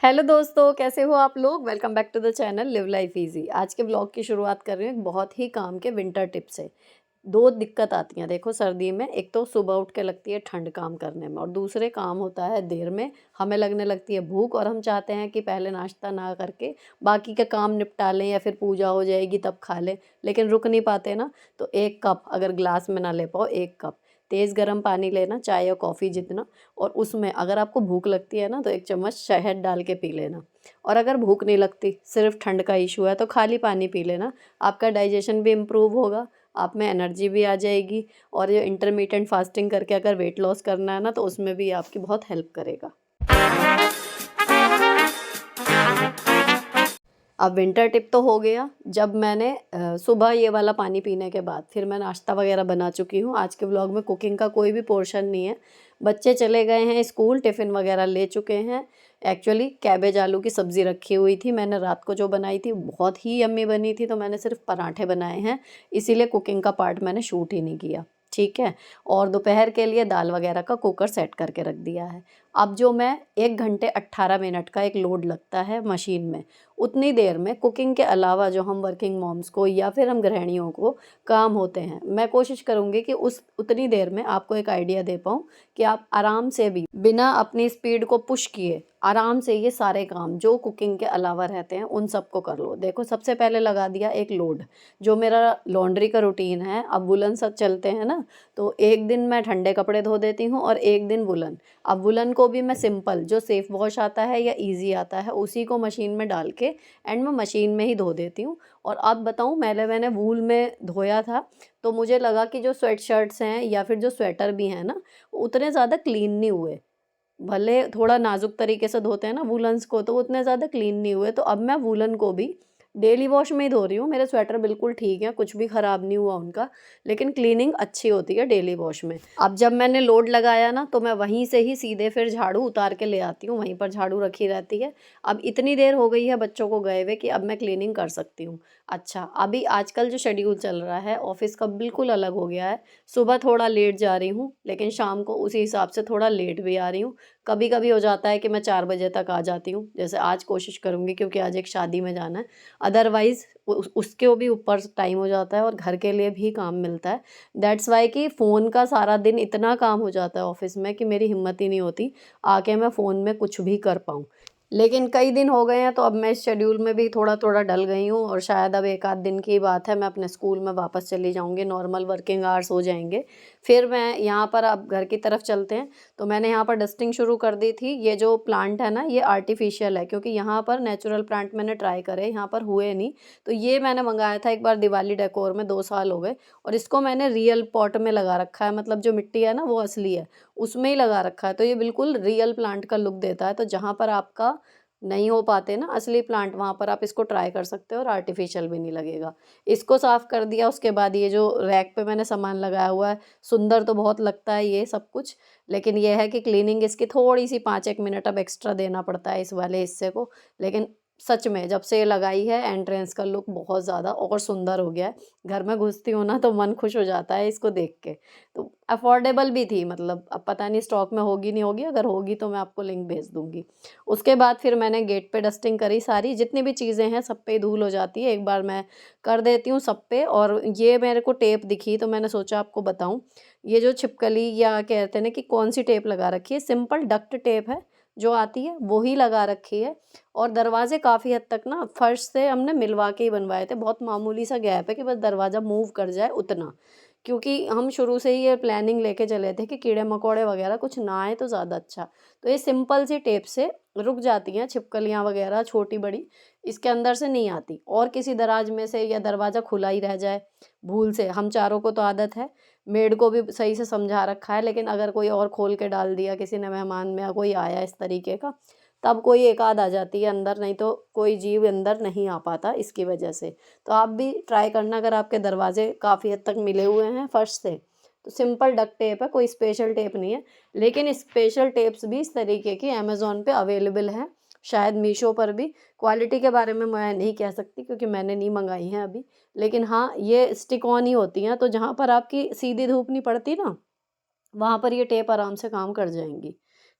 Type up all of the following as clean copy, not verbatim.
Hello दोस्तों, कैसे हो आप लोग। Welcome back to the channel live life easy. आज के ब्लॉग की शुरुआत कर रही हूँ एक बहुत ही काम के विंटर टिप से। दो दिक्कत आती हैं देखो सर्दी में। एक तो सुबह उठ के लगती है ठंड काम करने में, और दूसरे काम होता है देर में। हमें लगने लगती है भूख, और हम चाहते हैं कि पहले नाश्ता ना करके बाकी के काम निपटा लें या फिर पूजा हो जाएगी तब खा लें, लेकिन रुक नहीं पाते ना। तो एक कप, अगर ग्लास में ना ले पाओ, एक कप तेज़ गर्म पानी लेना, चाय या कॉफ़ी जितना। और उसमें अगर आपको भूख लगती है ना तो एक चम्मच शहद डाल के पी लेना। और अगर भूख नहीं लगती, सिर्फ ठंड का इशू है, तो खाली पानी पी लेना। आपका डाइजेशन भी इम्प्रूव होगा, आप में एनर्जी भी आ जाएगी। और ये इंटरमीडिएट फास्टिंग करके अगर वेट लॉस करना है ना तो उसमें भी आपकी बहुत हेल्प करेगा। अब विंटर टिप तो हो गया। जब मैंने सुबह ये वाला पानी पीने के बाद फिर मैं नाश्ता वगैरह बना चुकी हूँ। आज के व्लॉग में कुकिंग का कोई भी पोर्शन नहीं है। बच्चे चले गए हैं स्कूल, टिफ़िन वगैरह ले चुके हैं। एक्चुअली कैबेज आलू की सब्ज़ी रखी हुई थी, मैंने रात को जो बनाई थी बहुत ही यम्मी बनी थी, तो मैंने सिर्फ पराठे बनाए हैं। इसीलिए कुकिंग का पार्ट मैंने शूट ही नहीं किया। ठीक है। और दोपहर के लिए दाल वगैरह का कुकर सेट करके रख दिया है। अब जो मैं 1 घंटे 18 मिनट का एक लोड लगता है मशीन में, उतनी देर में कुकिंग के अलावा जो हम वर्किंग मॉम्स को या फिर हम गृहिणियों को काम होते हैं, मैं कोशिश करूँगी कि उस उतनी देर में आपको एक आइडिया दे पाऊँ कि आप आराम से भी बिना अपनी स्पीड को पुश किए आराम से ये सारे काम जो कुकिंग के अलावा रहते हैं उन सबको कर लो। देखो, सबसे पहले लगा दिया एक लोड, जो मेरा लॉन्ड्री का रूटीन है। अब वुलन सब चलते हैं ना, तो एक दिन मैं ठंडे कपड़े धो देती हूँ और एक दिन वुलन। अब वुलन को भी मैं सिंपल जो सेफ वॉश आता है या इजी आता है उसी को मशीन में डाल के एंड मैं मशीन में ही धो देती हूँ। और अब बताऊँ, मैंने वूल में धोया था तो मुझे लगा कि जो स्वेट शर्ट्स हैं या फिर जो स्वेटर भी हैं ना, उतने ज़्यादा क्लीन नहीं हुए। भले थोड़ा नाजुक तरीके से धोते हैं ना वूलन्स को, तो वो उतने ज़्यादा क्लीन नहीं हुए। तो अब मैं वूलन को भी डेली वॉश में ही धो रही हूँ। मेरे स्वेटर बिल्कुल ठीक है, कुछ भी ख़राब नहीं हुआ उनका, लेकिन क्लीनिंग अच्छी होती है डेली वॉश में। अब जब मैंने लोड लगाया ना तो मैं वहीं से ही सीधे फिर झाड़ू उतार के ले आती हूँ, वहीं पर झाड़ू रखी रहती है। अब इतनी देर हो गई है बच्चों को गए हुए कि अब मैं क्लीनिंग कर सकती हूँ। अच्छा, अभी आजकल जो शेड्यूल चल रहा है ऑफ़िस का बिल्कुल अलग हो गया है। सुबह थोड़ा लेट जा रही हूँ, लेकिन शाम को उसी हिसाब से थोड़ा लेट भी आ रही हूँ। कभी-कभी हो जाता है कि मैं 4 बजे तक आ जाती हूँ, जैसे आज कोशिश करूँगी क्योंकि आज एक शादी में जाना है। अदरवाइज़ उसके भी ऊपर टाइम हो जाता है और घर के लिए भी काम मिलता है। दैट्स व्हाई कि फ़ोन का सारा दिन इतना काम हो जाता है ऑफ़िस में कि मेरी हिम्मत ही नहीं होती आके मैं फ़ोन में कुछ भी कर पाऊँ। लेकिन कई दिन हो गए हैं तो अब मैं इस शेड्यूल में भी थोड़ा-थोड़ा ढल गई हूँ, और शायद अब 1 आध दिन की बात है, मैं अपने स्कूल में वापस चली जाऊँगी, नॉर्मल वर्किंग आवर्स हो जाएँगे। फिर मैं यहाँ पर अब घर की तरफ चलते हैं। तो मैंने यहाँ पर डस्टिंग शुरू कर दी थी। ये जो प्लांट है ना ये आर्टिफ़िशियल है, क्योंकि यहाँ पर नेचुरल प्लांट मैंने ट्राई करे, यहाँ पर हुए नहीं। तो ये मैंने मँगाया था एक बार दिवाली डेकोर में, 2 साल हो गए, और इसको मैंने रियल पॉट में लगा रखा है। मतलब जो मिट्टी है ना वो असली है, उसमें ही लगा रखा है। तो ये बिल्कुल रियल प्लांट का लुक देता है। तो जहाँ पर आपका नहीं हो पाते ना असली प्लांट, वहाँ पर आप इसको ट्राई कर सकते हो और आर्टिफ़िशियल भी नहीं लगेगा। इसको साफ़ कर दिया, उसके बाद ये जो रैक पे मैंने सामान लगाया हुआ है, सुंदर तो बहुत लगता है ये सब कुछ, लेकिन ये है कि क्लीनिंग इसकी थोड़ी-सी 5-1 मिनट अब एक्स्ट्रा देना पड़ता है इस वाले हिस्से को। लेकिन सच में जब से ये लगाई है एंट्रेंस का लुक बहुत ज़्यादा और सुंदर हो गया है। घर में घुसती हूँ ना तो मन खुश हो जाता है इसको देख के। तो अफ़ोर्डेबल भी थी, मतलब अब पता नहीं स्टॉक में होगी नहीं होगी, अगर होगी तो मैं आपको लिंक भेज दूँगी। उसके बाद फिर मैंने गेट पे डस्टिंग करी सारी, जितनी भी चीज़ें हैं सब पे धूल हो जाती है, एक बार मैं कर देती हूँ सब पे। और ये मेरे को टेप दिखी तो मैंने सोचा आपको बताऊँ। ये जो छिपकली या कहते हैं ना कि कौन-सी टेप लगा रखी है, सिंपल डक्ट टेप है, जो आती है वो ही लगा रखी है। और दरवाज़े काफ़ी हद तक ना फर्श से हमने मिलवा के ही बनवाए थे, बहुत मामूली सा गैप है कि बस दरवाज़ा मूव कर जाए उतना। क्योंकि हम शुरू से ही ये प्लानिंग लेके चले थे कि कीड़े-मकोड़े वगैरह कुछ ना आए तो ज़्यादा अच्छा। तो ये सिंपल सी टेप से रुक जाती हैं छिपकलियाँ वगैरह छोटी-बड़ी, इसके अंदर से नहीं आती। और किसी दराज में से या दरवाज़ा खुला ही रह जाए भूल से, हम चारों को तो आदत है, मेड को भी सही से समझा रखा है, लेकिन अगर कोई और खोल के डाल दिया, किसी ने मेहमान में या कोई आया इस तरीके का, तब कोई एक आध आ जाती है अंदर, नहीं तो कोई जीव अंदर नहीं आ पाता इसकी वजह से। तो आप भी ट्राई करना, अगर आपके दरवाजे काफ़ी हद तक मिले हुए हैं फर्श से, तो सिंपल डक्ट टेप है, कोई स्पेशल टेप नहीं है। लेकिन स्पेशल टेप्स भी इस तरीके की अमेज़न पे अवेलेबल हैं, शायद मीशो पर भी। क्वालिटी के बारे में मैं नहीं कह सकती क्योंकि मैंने नहीं मंगाई हैं अभी। लेकिन हाँ, ये स्टिक ऑन ही होती हैं, तो जहाँ पर आपकी सीधी धूप नहीं पड़ती ना, वहाँ पर ये टेप आराम से काम कर जाएँगी।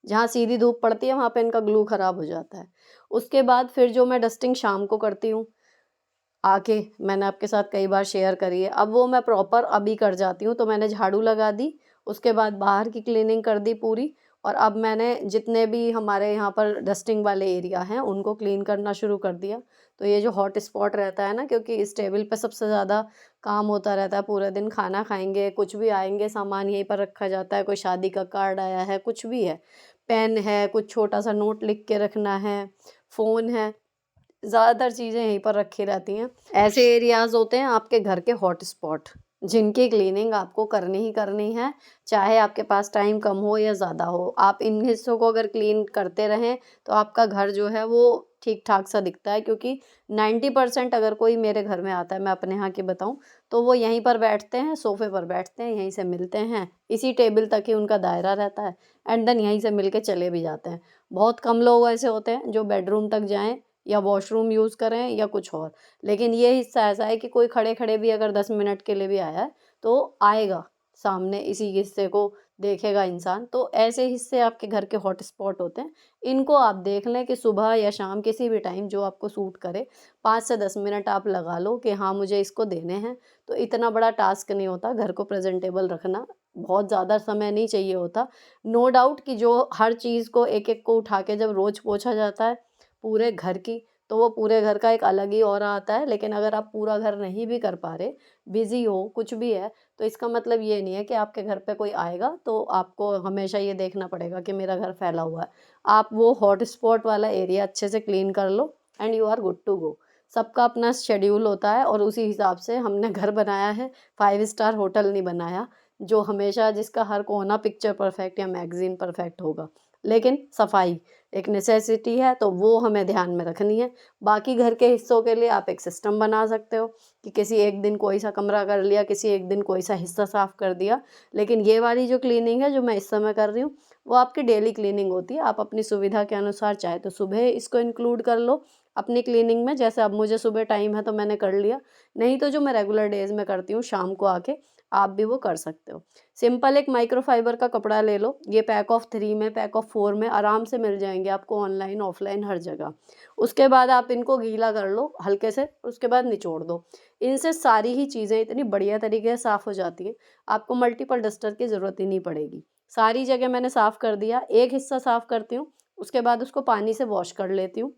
जहाँ सीधी धूप पड़ती है वहाँ पे इनका ग्लू ख़राब हो जाता है। उसके बाद फिर जो मैं डस्टिंग शाम को करती हूँ आके, मैंने आपके साथ कई बार शेयर करी है। अब वो मैं प्रॉपर अभी कर जाती हूँ, तो मैंने झाड़ू लगा दी, उसके बाद बाहर की क्लीनिंग कर दी पूरी, और अब मैंने जितने भी हमारे यहाँ पर डस्टिंग वाले एरिया हैं उनको क्लीन करना शुरू कर दिया। तो ये जो हॉट स्पॉट रहता है ना, क्योंकि इस टेबल पे सबसे ज़्यादा काम होता रहता है पूरे दिन, खाना खाएँगे, कुछ भी आएँगे, सामान यहीं पर रखा जाता है, कोई शादी का कार्ड आया है, कुछ भी है, पेन है, कुछ छोटा-सा नोट लिख के रखना है, फ़ोन है, ज़्यादातर चीज़ें यहीं पर रखी रहती हैं। ऐसे एरियाज़ होते हैं आपके घर के हॉट स्पॉट, जिनकी क्लीनिंग आपको करनी ही करनी है, चाहे आपके पास टाइम कम हो या ज़्यादा हो। आप इन हिस्सों को अगर क्लीन करते रहें, तो आपका घर जो है वो ठीक-ठाक सा दिखता है, क्योंकि 90% अगर कोई मेरे घर में आता है, मैं अपने यहाँ की बताऊँ, तो वो यहीं पर बैठते हैं, सोफ़े पर बैठते हैं, यहीं से मिलते हैं, इसी टेबल तक ही उनका दायरा रहता है, एंड देन यहीं से मिल के चले भी जाते हैं। बहुत कम लोग ऐसे होते हैं जो बेडरूम तक जाएँ या वॉशरूम यूज़ करें या कुछ और। लेकिन ये हिस्सा ऐसा है कि कोई खड़े-खड़े भी अगर 10 मिनट के लिए भी आया है, तो आएगा सामने, इसी हिस्से को देखेगा इंसान। तो ऐसे हिस्से आपके घर के हॉट स्पॉट होते हैं। इनको आप देख लें कि सुबह या शाम किसी भी टाइम जो आपको सूट करे, 5 से 10 मिनट आप लगा लो कि हाँ, मुझे इसको देने हैं। तो इतना बड़ा टास्क नहीं होता घर को प्रेज़ेंटेबल रखना, बहुत ज़्यादा समय नहीं चाहिए होता। नो डाउट कि जो हर चीज़ को एक-एक को उठा के जब रोज़ पोंछा जाता है पूरे घर की, तो वो पूरे घर का एक अलग ही ऑरा आता है। लेकिन अगर आप पूरा घर नहीं भी कर पा रहे, बिज़ी हो, कुछ भी है, तो इसका मतलब ये नहीं है कि आपके घर पे कोई आएगा तो आपको हमेशा ये देखना पड़ेगा कि मेरा घर फैला हुआ है। आप वो हॉट स्पॉट वाला एरिया अच्छे से क्लीन कर लो and you are good to go. सबका अपना शेड्यूल होता है और उसी हिसाब से हमने घर बनाया है, 5 स्टार होटल नहीं बनाया, जो हमेशा जिसका हर कोना पिक्चर परफेक्ट या मैगज़ीन परफेक्ट होगा। लेकिन सफाई एक नेसेसिटी है, तो वो हमें ध्यान में रखनी है। बाकी घर के हिस्सों के लिए आप एक सिस्टम बना सकते हो कि किसी एक दिन कोई सा कमरा कर लिया, किसी एक दिन कोई सा हिस्सा साफ़ कर दिया। लेकिन ये वाली जो क्लीनिंग है जो मैं इस समय कर रही हूँ, वो आपकी डेली क्लीनिंग होती है। आप अपनी सुविधा के अनुसार चाहे तो सुबह इसको इंक्लूड कर लो अपनी क्लीनिंग में, जैसे अब मुझे सुबह टाइम है तो मैंने कर लिया। नहीं तो जो मैं रेगुलर डेज़ में करती हूँ शाम को आके, आप भी वो कर सकते हो। सिंपल एक माइक्रोफाइबर का कपड़ा ले लो, ये पैक ऑफ 3 में, पैक ऑफ 4 में आराम से मिल जाएँगे आपको ऑनलाइन, ऑफ़लाइन हर जगह। उसके बाद आप इनको गीला कर लो हल्के से, उसके बाद निचोड़ दो। इनसे सारी ही चीज़ें इतनी बढ़िया तरीके से साफ़ हो जाती हैं, आपको मल्टीपल डस्टर की ज़रूरत ही नहीं पड़ेगी। सारी जगह मैंने साफ़ कर दिया, एक हिस्सा साफ़ करती हूँ, उसके बाद उसको पानी से वॉश कर लेती हूँ।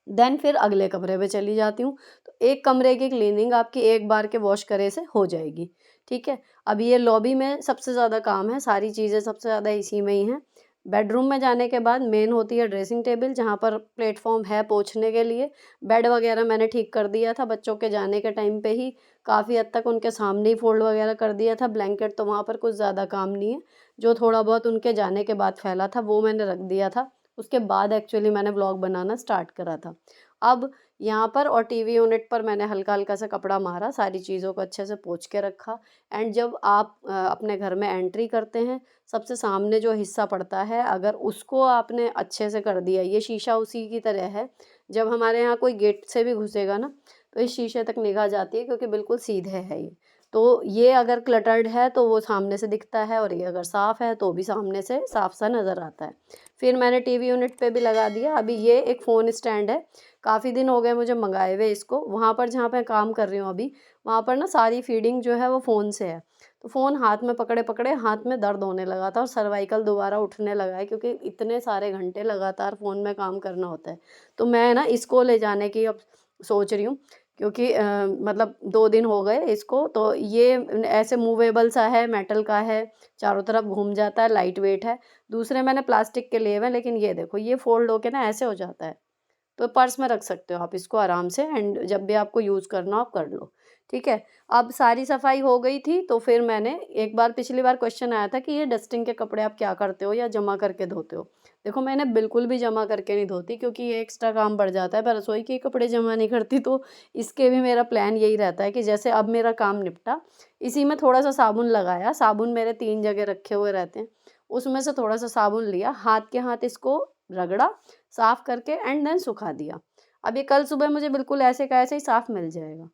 देन फिर अगले कमरे में चली जाती हूँ। तो एक कमरे की क्लीनिंग आपकी एक बार के वॉश करे से हो जाएगी, ठीक है? अब ये लॉबी में सबसे ज़्यादा काम है, सारी चीज़ें सबसे ज़्यादा इसी में ही हैं। बेडरूम में जाने के बाद मेन होती है ड्रेसिंग टेबल, जहाँ पर प्लेटफ़ॉर्म है पोंछने के लिए। बेड वगैरह मैंने ठीक कर दिया था बच्चों के जाने के टाइम पे ही, काफ़ी हद तक उनके सामने ही फ़ोल्ड वगैरह कर दिया था। ब्लैंकेट तो वहाँ पर कुछ ज़्यादा काम नहीं है, जो थोड़ा बहुत उनके जाने के बाद फैला था वो मैंने रख दिया था। उसके बाद एक्चुअली मैंने व्लॉग बनाना स्टार्ट करा था। अब यहाँ पर और टीवी यूनिट पर मैंने हल्का-हल्का सा कपड़ा मारा, सारी चीज़ों को अच्छे से पोंछ के रखा। एंड जब आप अपने घर में एंट्री करते हैं, सबसे सामने जो हिस्सा पड़ता है, अगर उसको आपने अच्छे से कर दिया, ये शीशा उसी की तरह है। जब हमारे यहाँ कोई गेट से भी घुसेगा ना, तो इस शीशे तक निगाह जाती है, क्योंकि बिल्कुल सीधे है ये। तो ये अगर क्लटर्ड है तो वो सामने से दिखता है, और ये अगर साफ़ है तो भी सामने से साफ-सा नज़र आता है। फिर मैंने टीवी यूनिट पे भी लगा दिया। अभी ये एक फ़ोन स्टैंड है, काफ़ी दिन हो गए मुझे मँगाए हुए इसको। वहाँ पर जहाँ पे काम कर रही हूँ अभी, वहाँ पर ना सारी फ़ीडिंग जो है वो फ़ोन से है। तो फ़ोन हाथ में पकड़े-पकड़े हाथ में दर्द होने लगा था और सर्वाइकल दोबारा उठने लगा है, क्योंकि इतने सारे घंटे लगातार फ़ोन में काम करना होता है। तो मैं ना इसको ले जाने की अब सोच रही हूँ, क्योंकि मतलब 2 दिन हो गए इसको, तो ये ऐसे मूवेबल सा है, मेटल का है, चारों तरफ घूम जाता है, लाइट वेट है। दूसरे मैंने प्लास्टिक के लिए हुए हैं, लेकिन ये देखो ये फ़ोल्ड होके ना ऐसे हो जाता है। तो पर्स में रख सकते हो आप इसको आराम से, एंड जब भी आपको यूज़ करना हो आप कर लो, ठीक है? अब सारी सफाई हो गई थी, तो फिर मैंने एक बार, पिछली बार क्वेश्चन आया था कि ये डस्टिंग के कपड़े आप क्या करते हो या जमा करके धोते हो? देखो, मैंने बिल्कुल भी जमा करके नहीं धोती, क्योंकि ये एक्स्ट्रा काम बढ़ जाता है। मैं रसोई के कपड़े जमा नहीं करती, तो इसके भी मेरा प्लान यही रहता है कि जैसे अब मेरा काम निपटा, इसी में थोड़ा-सा साबुन लगाया, साबुन मेरे 3 जगह रखे हुए रहते हैं, उसमें से थोड़ा-सा साबुन लिया, हाथ के हाथ इसको रगड़ा, साफ़ करके एंड देन सुखा दिया। अब ये कल सुबह मुझे बिल्कुल ऐसे का ऐसे ही साफ़ मिल जाएगा।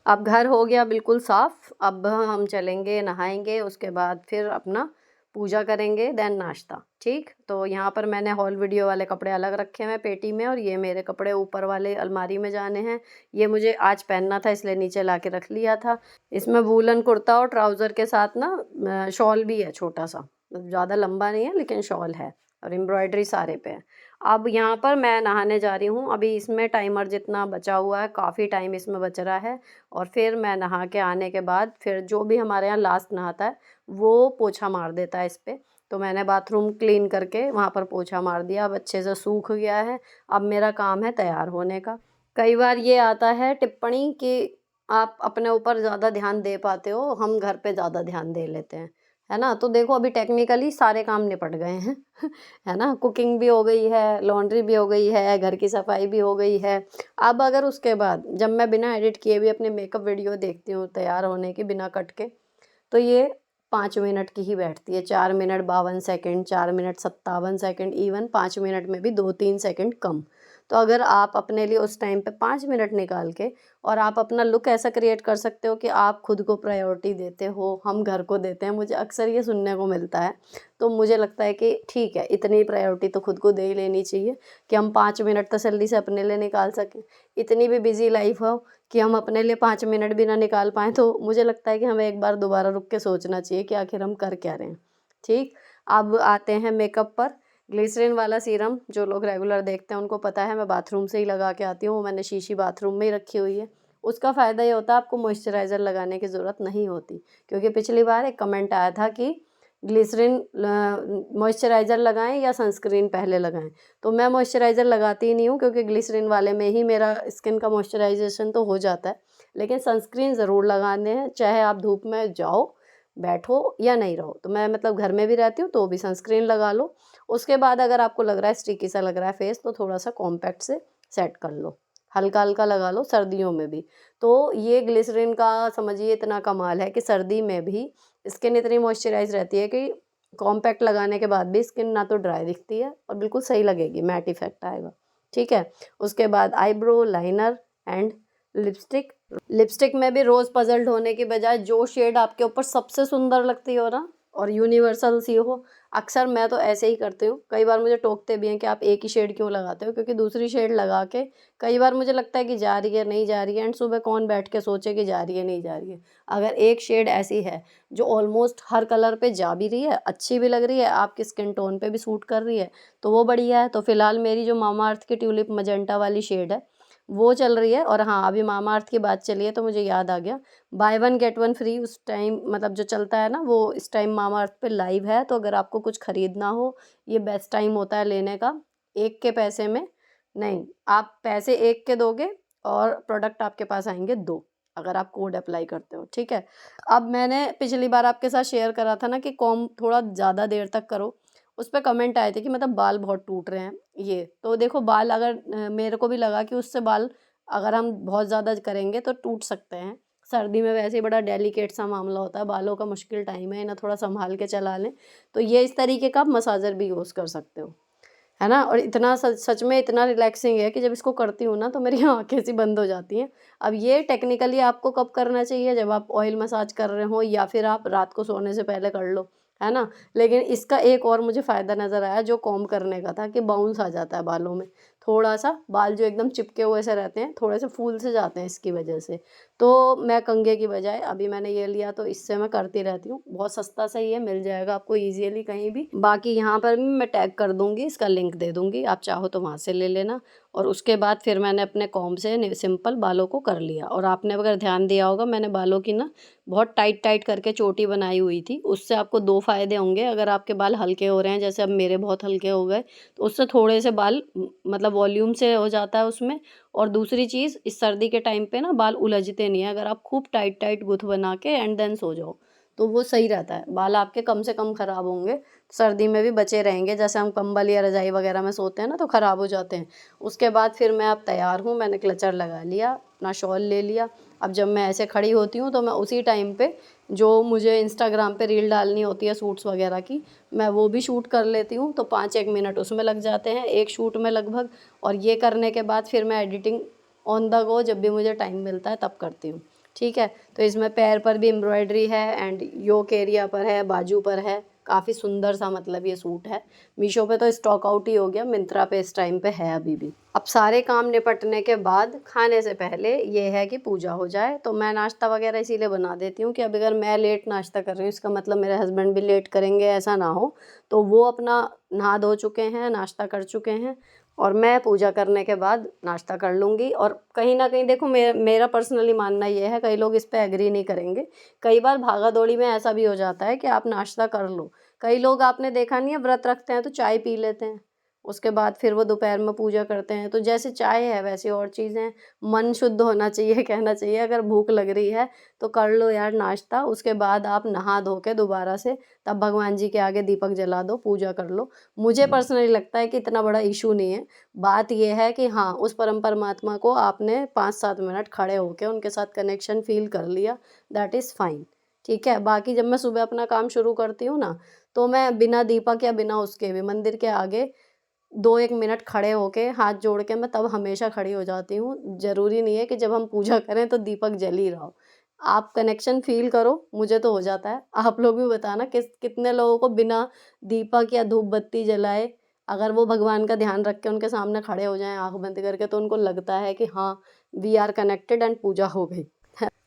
अब घर हो गया बिल्कुल साफ़, अब हम चलेंगे, नहाएँगे, उसके बाद फिर अपना पूजा करेंगे, देन नाश्ता। ठीक, तो यहाँ पर मैंने हॉल वीडियो वाले कपड़े अलग रखे हुए हैं पेटी में, और ये मेरे कपड़े ऊपर वाले अलमारी में जाने हैं। ये मुझे आज पहनना था इसलिए नीचे ला के रख लिया था। इसमें वूलन कुर्ता और ट्राउज़र के साथ ना शॉल भी है छोटा सा, ज़्यादा लंबा नहीं है लेकिन शॉल है, और एम्ब्रॉयडरी सारे पे है। अब यहाँ पर मैं नहाने जा रही हूँ। अभी इसमें टाइमर जितना बचा हुआ है, काफ़ी टाइम इसमें बच रहा है, और फिर मैं नहा के आने के बाद फिर जो भी हमारे यहाँ लास्ट नहाता है वो पोछा मार देता है इस पे। तो मैंने बाथरूम क्लीन करके वहाँ पर पोछा मार दिया, अब अच्छे से सूख गया है। अब मेरा काम है तैयार होने का। कई बार ये आता है टिप्पणी कि आप अपने ऊपर ज़्यादा ध्यान दे पाते हो, हम घर पे ज़्यादा ध्यान दे लेते हैं, है ना? तो देखो अभी टेक्निकली सारे काम निपट गए हैं है ना? कुकिंग भी हो गई है, लॉन्ड्री भी हो गई है, घर की सफाई भी हो गई है। अब अगर उसके बाद जब मैं बिना एडिट किए भी अपने मेकअप वीडियो देखती हूँ तैयार होने की, बिना कट के, तो ये 5 मिनट की ही बैठती है। 4 minute 52 second, 4 minute 57 second, even 5 minute में भी 2-3 सेकंड कम। तो अगर आप अपने लिए उस टाइम पे 5 मिनट निकाल के और आप अपना लुक ऐसा क्रिएट कर सकते हो कि आप खुद को प्रायोरिटी देते हो, हम घर को देते हैं, मुझे अक्सर ये सुनने को मिलता है। तो मुझे लगता है कि ठीक है, इतनी प्रायोरिटी तो खुद को दे ही लेनी चाहिए कि हम 5 मिनट तसल्ली से अपने लिए निकाल सकें। इतनी भी बिज़ी लाइफ़ हो कि हम अपने लिए 5 मिनट भी ना निकाल पाएँ, तो मुझे लगता है कि हमें एक बार दोबारा रुक के सोचना चाहिए कि आखिर हम कर क्या रहे हैं। ठीक, अब आते हैं मेकअप पर। ग्लिसरीन वाला सीरम जो लोग रेगुलर देखते हैं उनको पता है, मैं बाथरूम से ही लगा के आती हूँ। वो मैंने शीशी बाथरूम में ही रखी हुई है। उसका फ़ायदा ये होता है आपको मॉइस्चराइज़र लगाने की ज़रूरत नहीं होती, क्योंकि पिछली बार एक कमेंट आया था कि ग्लिसरीन मॉइस्चराइज़र लगाएँ या सनस्क्रीन पहले लगाएँ। तो मैं मॉइस्चराइज़र लगाती ही नहीं हूँ, क्योंकि ग्लिसरीन वाले में ही मेरा स्किन का मॉइस्चराइज़ेशन तो हो जाता है। लेकिन सनस्क्रीन ज़रूर लगाने हैं, चाहे आप धूप में जाओ, बैठो या नहीं रहो। तो मैं मतलब घर में भी रहती हूँ तो भी सनस्क्रीन लगा लो। उसके बाद अगर आपको लग रहा है स्टिकी सा लग रहा है फेस, तो थोड़ा-सा कॉम्पैक्ट से सेट कर लो। हल्का-हल्का लगा लो सर्दियों में भी। तो ये ग्लिसरीन का समझिए इतना कमाल है कि सर्दी में भी स्किन इतनी मॉइस्चराइज़ रहती है कि कॉम्पैक्ट लगाने के बाद भी स्किन ना तो ड्राई दिखती है और बिल्कुल सही लगेगी, मैट इफ़ेक्ट आएगा। ठीक है? उसके बाद eyebrow, liner and lipstick. Lipstick में भी रोज़ पज़ल्ड होने की बजाय जो शेड आपके ऊपर सबसे सुंदर लगती हो ना और यूनिवर्सल सी हो, अक्सर मैं तो ऐसे ही करती हूँ। कई बार मुझे टोकते भी हैं कि आप एक ही शेड क्यों लगाते हो, क्योंकि दूसरी शेड लगा के कई बार मुझे लगता है कि जा रही है, नहीं जा रही है, एंड सुबह कौन बैठ के सोचे कि जा रही है, नहीं जा रही है। अगर एक शेड ऐसी है जो ऑलमोस्ट हर कलर पे जा भी रही है, अच्छी भी लग रही है, आपकी स्किन टोन पे भी सूट कर रही है, तो वो बढ़िया है। तो फिलहाल मेरी जो मामाअर्थ की ट्यूलिप मजेंटा वाली शेड है वो चल रही है। और हाँ, अभी मामाअर्थ की बात चली है तो मुझे याद आ गया, by one get one free उस टाइम मतलब जो चलता है ना, वो इस टाइम मामाअर्थ पे लाइव है। तो अगर आपको कुछ खरीदना हो, ये बेस्ट टाइम होता है लेने का। एक के पैसे में नहीं, आप पैसे एक के दोगे और प्रोडक्ट आपके पास आएंगे 2, अगर आप कोड अप्लाई करते हो। ठीक है, अब मैंने पिछली बार आपके साथ शेयर करा था ना कि कॉम थोड़ा ज़्यादा देर तक करो। उस पे कमेंट आए थे कि मतलब बाल बहुत टूट रहे हैं। ये तो देखो, बाल अगर मेरे को भी लगा कि उससे बाल अगर हम बहुत ज़्यादा करेंगे तो टूट सकते हैं। सर्दी में वैसे ही बड़ा डेलिकेट सा मामला होता है, बालों का मुश्किल टाइम है, इन्हें थोड़ा संभाल के चला लें। तो ये इस तरीके का आप मसाजर भी यूज़ कर सकते हो, है ना? और इतना सच सच में इतना रिलैक्सिंग है कि जब इसको करती हूँ ना तो मेरी आँखें सी बंद हो जाती हैं। अब ये टेक्निकली आपको कब करना चाहिए, जब आप ऑयल मसाज कर रहे हो या फिर आप रात को सोने से पहले कर लो, है ना? लेकिन इसका एक और मुझे फ़ायदा नज़र आया जो कॉम्ब करने का था, कि बाउंस आ जाता है बालों में। थोड़ा-सा बाल जो एकदम चिपके हुए से रहते हैं, थोड़े से फूल से जाते हैं इसकी वजह से। तो मैं कंघे की बजाय अभी मैंने ये लिया तो इससे मैं करती रहती हूँ। बहुत सस्ता सही है, मिल जाएगा आपको ईज़िली कहीं भी। बाकी यहाँ पर भी मैं टैग कर दूँगी, इसका लिंक दे दूँगी, आप चाहो तो वहाँ से ले लेना। और उसके बाद फिर मैंने अपने कॉम्ब से सिंपल बालों को कर लिया। और आपने अगर ध्यान दिया होगा, मैंने बालों की ना बहुत टाइट टाइट करके चोटी बनाई हुई थी। उससे आपको 2 फ़ायदे होंगे। अगर आपके बाल हल्के हो रहे हैं, जैसे अब मेरे बहुत हल्के हो गए, तो उससे थोड़े से बाल मतलब वॉल्यूम से हो जाता है उसमें। और दूसरी चीज़, इस सर्दी के टाइम पे ना बाल उलझते नहीं हैं। अगर आप खूब टाइट टाइट गुथ बना के एंड देन सो जाओ तो वो सही रहता है, बाल आपके कम से कम ख़राब होंगे, सर्दी में भी बचे रहेंगे। जैसे हम कंबल या रज़ाई वगैरह में सोते हैं ना तो ख़राब हो जाते हैं। उसके बाद फिर मैं अब तैयार हूँ, मैंने क्लचर लगा लिया, अपना शॉल ले लिया। अब जब मैं ऐसे खड़ी होती हूँ तो मैं उसी टाइम पे जो मुझे इंस्टाग्राम पे रील डालनी होती है सूट्स वगैरह की, मैं वो भी शूट कर लेती हूँ। तो 5-1 मिनट उसमें लग जाते हैं, एक शूट में लगभग। और ये करने के बाद फिर मैं एडिटिंग ऑन द गो जब भी मुझे टाइम मिलता है तब करती हूँ। ठीक है, तो इसमें पैर पर भी एम्ब्रॉयडरी है एंड योक एरिया पर है, बाजू पर है, काफ़ी सुंदर सा मतलब ये सूट है। मीशो पे तो स्टॉक आउट ही हो गया, मिंत्रा पे इस टाइम पे है अभी भी। अब सारे काम निपटने के बाद खाने से पहले ये है कि पूजा हो जाए, तो मैं नाश्ता वगैरह इसीलिए बना देती हूँ कि अब अगर मैं लेट नाश्ता कर रही हूँ इसका मतलब मेरे हस्बैंड भी लेट करेंगे ऐसा ना हो। तो वो अपना नहा धो चुके हैं, नाश्ता कर चुके हैं, और मैं पूजा करने के बाद नाश्ता कर लूँगी। और कहीं ना कहीं देखो, मेरा पर्सनली मानना ये है, कई लोग इस पे एग्री नहीं करेंगे, कई बार भागा दौड़ी में ऐसा भी हो जाता है कि आप नाश्ता कर लो। कई लोग आपने देखा नहीं है, व्रत रखते हैं तो चाय पी लेते हैं, उसके बाद फिर वो दोपहर में पूजा करते हैं। तो जैसे चाय है वैसे और चीज़ें हैं, मन शुद्ध होना चाहिए कहना चाहिए। अगर भूख लग रही है तो कर लो यार नाश्ता, उसके बाद आप नहा धो के दोबारा से तब भगवान जी के आगे दीपक जला दो, पूजा कर लो। मुझे पर्सनली लगता है कि इतना बड़ा इशू नहीं है। बात ये है कि हाँ, उस परम परमात्मा को आपने 5-7 मिनट खड़े होके उनके साथ कनेक्शन फ़ील कर लिया, दैट इज़ फाइन, ठीक है। बाकी जब मैं सुबह अपना काम शुरू करती हूँ ना, तो मैं बिना दीपक या बिना उसके भी मंदिर के आगे 2-1 मिनट खड़े होके हाथ जोड़ के मैं तब हमेशा खड़ी हो जाती हूँ। ज़रूरी नहीं है कि जब हम पूजा करें तो दीपक जल ही रहा हो। आप कनेक्शन फ़ील करो, मुझे तो हो जाता है। आप लोग भी बताना कितने लोगों को बिना दीपक या धूप बत्ती जलाए, अगर वो भगवान का ध्यान रख के उनके सामने खड़े हो जाएँ आँख बंद करके, तो उनको लगता है कि हाँ, वी आर कनेक्टेड एंड पूजा हो गई।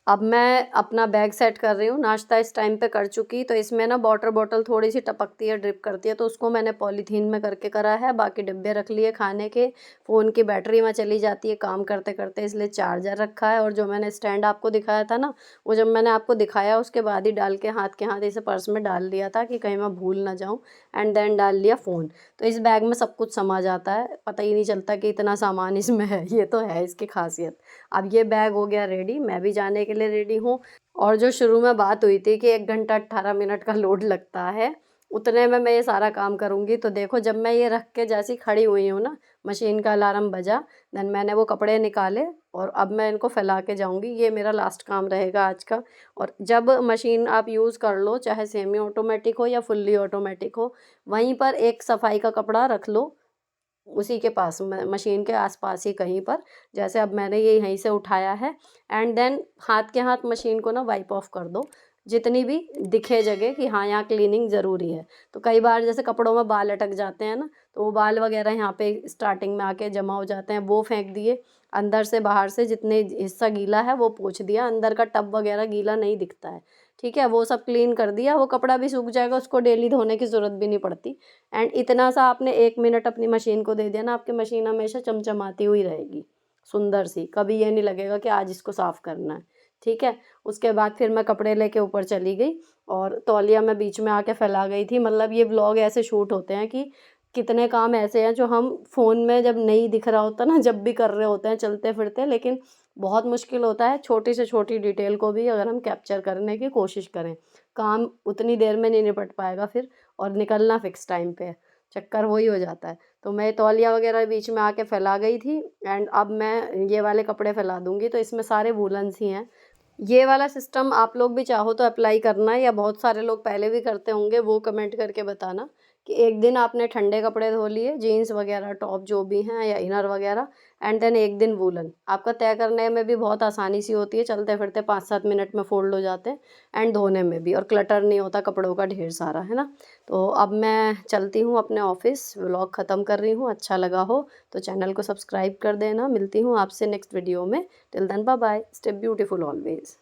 अब मैं अपना बैग सेट कर रही हूँ, नाश्ता इस टाइम पे कर चुकी, तो इसमें ना वाटर बॉटल थोड़ी सी टपकती है, ड्रिप करती है, तो उसको मैंने पॉलीथीन में करके करा है। बाकी डिब्बे रख लिए खाने के। फ़ोन की बैटरी में चली जाती है काम करते करते, इसलिए चार्जर रखा है। और जो मैंने स्टैंड आपको दिखाया था ना, वो जब मैंने आपको दिखाया उसके बाद ही डाल के हाथ के हाथ इसे पर्स में डाल लिया था कि कहीं मैं भूल ना जाऊँ, एंड देन डाल लिया फ़ोन। तो इस बैग में सब कुछ समा जाता है, पता ही नहीं चलता कि इतना सामान इसमें है। ये तो है इसकी खासियत। अब ये बैग हो गया रेडी, मैं भी जाने के लिए रेडी हूँ। और जो शुरू में बात हुई थी कि 1 घंटा 18 मिनट का लोड लगता है, उतने में मैं ये सारा काम करूँगी। तो देखो, जब मैं ये रख के जैसी खड़ी हुई हूँ ना, मशीन का अलार्म बजा, देन मैंने वो कपड़े निकाले और अब मैं इनको फैला के जाऊँगी। ये मेरा लास्ट काम रहेगा आज का। और जब मशीन आप यूज़ कर लो, चाहे सेमी ऑटोमेटिक हो या फुल्ली ऑटोमेटिक हो, वहीं पर एक सफाई का कपड़ा रख लो, उसी के पास मशीन के आसपास ही कहीं पर। जैसे अब मैंने ये यहीं से उठाया है, एंड देन हाथ के हाथ मशीन को ना वाइप ऑफ कर दो, जितनी भी दिखे जगह कि हाँ यहाँ क्लीनिंग ज़रूरी है। तो कई बार जैसे कपड़ों में बाल अटक जाते हैं ना, तो वो बाल वगैरह यहाँ पे स्टार्टिंग में आके जमा हो जाते हैं, वो फेंक दिए। अंदर से बाहर से जितने हिस्सा गीला है वो पोंछ दिया, अंदर का टब वगैरह गीला नहीं दिखता है, ठीक है, वो सब क्लीन कर दिया। वो कपड़ा भी सूख जाएगा, उसको डेली धोने की ज़रूरत भी नहीं पड़ती। एंड इतना सा आपने 1 मिनट अपनी मशीन को दे दिया ना, आपकी मशीन हमेशा चमचमाती हुई रहेगी, सुंदर सी। कभी ये नहीं लगेगा कि आज इसको साफ़ करना है, ठीक है। उसके बाद फिर मैं कपड़े लेके ऊपर चली गई और तौलिया मैं बीच में आके फैला गई थी। मतलब ये व्लॉग ऐसे शूट होते हैं कि कितने काम ऐसे हैं जो हम फ़ोन में जब नहीं दिख रहा होता ना, जब भी कर रहे होते हैं चलते फिरते, लेकिन बहुत मुश्किल होता है छोटी से छोटी डिटेल को भी अगर हम कैप्चर करने की कोशिश करें। काम उतनी देर में नहीं निपट पाएगा फिर, और निकलना फ़िक्स टाइम पे है, चक्कर वही हो जाता है। तो मैं तौलिया वगैरह बीच में आके फैला गई थी, एंड अब मैं ये वाले कपड़े फैला दूँगी। तो इसमें सारे वूलन्स ही हैं। ये वाला सिस्टम आप लोग भी चाहो तो अप्लाई करना, या बहुत सारे लोग पहले भी करते होंगे, वो कमेंट करके बताना कि एक दिन आपने ठंडे कपड़े धो लिए, जीन्स वगैरह, टॉप जो भी हैं या इनर वगैरह, एंड देन एक दिन वूलन। आपका तय करने में भी बहुत आसानी सी होती है, चलते फिरते 5-7 मिनट में फ़ोल्ड हो जाते हैं, एंड धोने में भी, और क्लटर नहीं होता कपड़ों का ढेर सारा, है ना। तो अब मैं चलती हूँ अपने ऑफिस, व्लॉग ख़त्म कर रही हूँ। अच्छा लगा हो तो चैनल को सब्सक्राइब कर देना। मिलती हूँ आपसे नेक्स्ट वीडियो में। Till then bye bye, stay beautiful always.